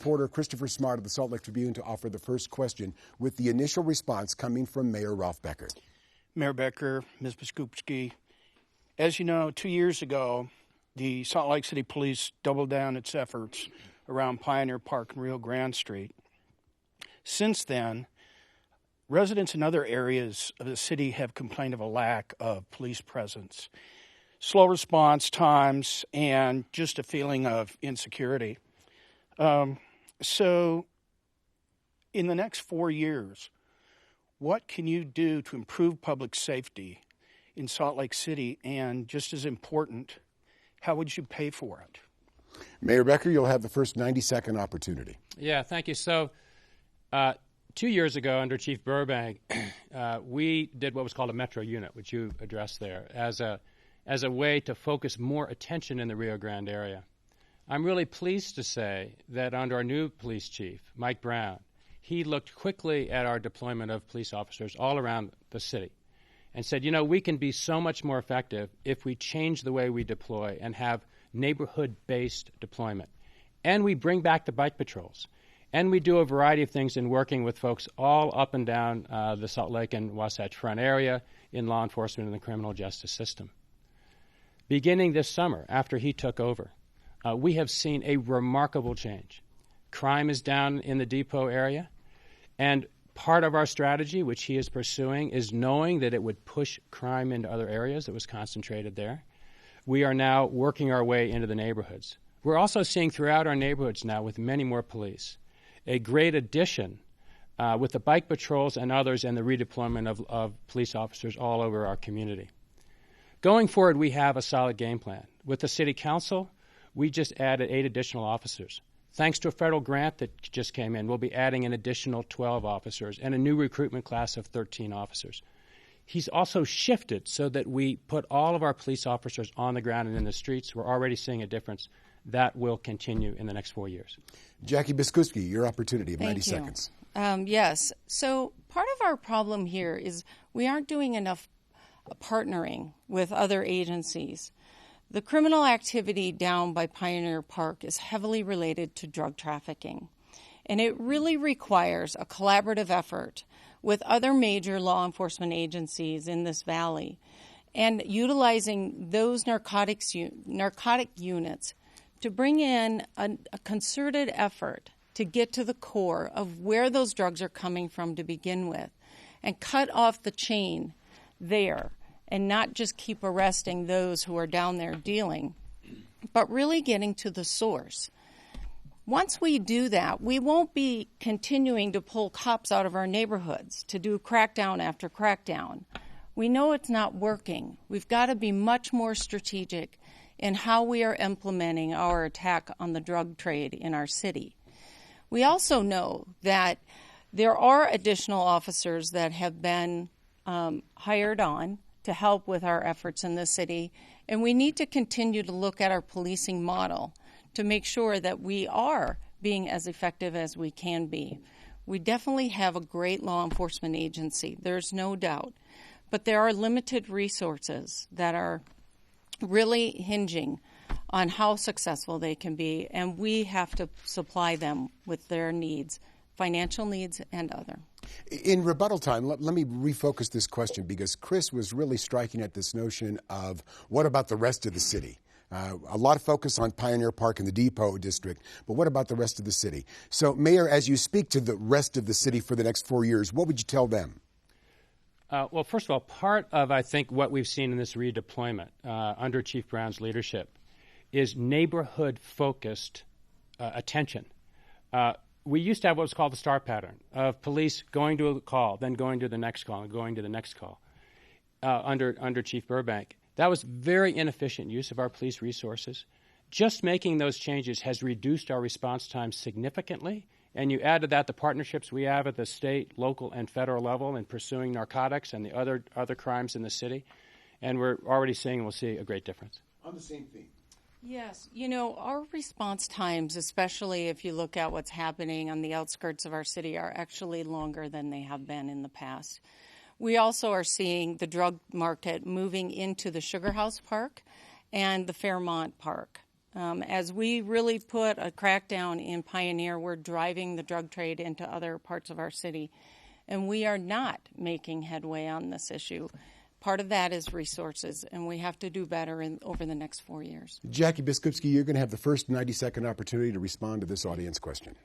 reporter Christopher Smart of the Salt Lake Tribune to offer the first question, with the initial response coming from Mayor Ralph Becker. Mayor Becker, Ms. Biskupski, as you know, 2 years ago, the Salt Lake City Police doubled down its efforts around Pioneer Park and Rio Grande Street. Since then, residents in other areas of the city have complained of a lack of police presence, slow response times, and just a feeling of insecurity. So in the next 4 years, what can you do to improve public safety in Salt Lake City? And just as important, how would you pay for it? Mayor Becker, you'll have the first 90-second opportunity. Yeah, thank you. So 2 years ago, under Chief Burbank, we did what was called a metro unit, which you addressed there, as a way to focus more attention in the Rio Grande area. I'm really pleased to say that under our new police chief, Mike Brown, he looked quickly at our deployment of police officers all around the city and said, you know, we can be so much more effective if we change the way we deploy and have neighborhood-based deployment. And we bring back the bike patrols. And we do a variety of things in working with folks all up and down the Salt Lake and Wasatch Front area in law enforcement and the criminal justice system. Beginning this summer, after he took over, we have seen a remarkable change. Crime is down in the depot area, and part of our strategy, which he is pursuing, is knowing that it would push crime into other areas that was concentrated there. We are now working our way into the neighborhoods. We're also seeing throughout our neighborhoods now, with many more police, a great addition with the bike patrols and others and the redeployment of police officers all over our community. Going forward, we have a solid game plan. With the City Council, we just added 8 additional officers. Thanks to a federal grant that just came in, we'll be adding an additional 12 officers and a new recruitment class of 13 officers. He's also shifted so that we put all of our police officers on the ground and in the streets. We're already seeing a difference. That will continue in the next 4 years. Jackie Biskupski, your opportunity of 90 seconds. Yes. So part of our problem here is we aren't doing enough partnering with other agencies. The criminal activity down by Pioneer Park is heavily related to drug trafficking, and it really requires a collaborative effort with other major law enforcement agencies in this valley and utilizing those narcotic units to bring in a concerted effort to get to the core of where those drugs are coming from to begin with and cut off the chain there, and not just keep arresting those who are down there dealing, but really getting to the source. Once we do that, we won't be continuing to pull cops out of our neighborhoods to do crackdown after crackdown. We know it's not working. We've got to be much more strategic in how we are implementing our attack on the drug trade in our city. We also know that there are additional officers that have been hired on to help with our efforts in the city, and we need to continue to look at our policing model to make sure that we are being as effective as we can be. We definitely have a great law enforcement agency, there's no doubt, but there are limited resources that are really hinging on how successful they can be, and we have to supply them with their needs, financial needs and other. In rebuttal time, let me refocus this question, because Chris was really striking at this notion of what about the rest of the city? A lot of focus on Pioneer Park and the Depot District, but what about the rest of the city? So, Mayor, as you speak to the rest of the city for the next 4 years, what would you tell them? Well, first of all, part of, I think, what we've seen in this redeployment under Chief Brown's leadership is neighborhood-focused attention. We used to have what was called the star pattern of police going to a call, then going to the next call, and going to the next call under Chief Burbank. That was very inefficient use of our police resources. Just making those changes has reduced our response time significantly. And you add to that the partnerships we have at the state, local, and federal level in pursuing narcotics and the other crimes in the city. And we're already seeing and we'll see a great difference. On the same theme. Yes, you know, our response times, especially if you look at what's happening on the outskirts of our city, are actually longer than they have been in the past. We also are seeing the drug market moving into the Sugar House Park and the Fairmont Park. As we really put a crackdown in Pioneer, we're driving the drug trade into other parts of our city, and we are not making headway on this issue. Part of that is resources, and we have to do better over the next 4 years. Jackie Biskupski, you're going to have the first 90-second opportunity to respond to this audience question.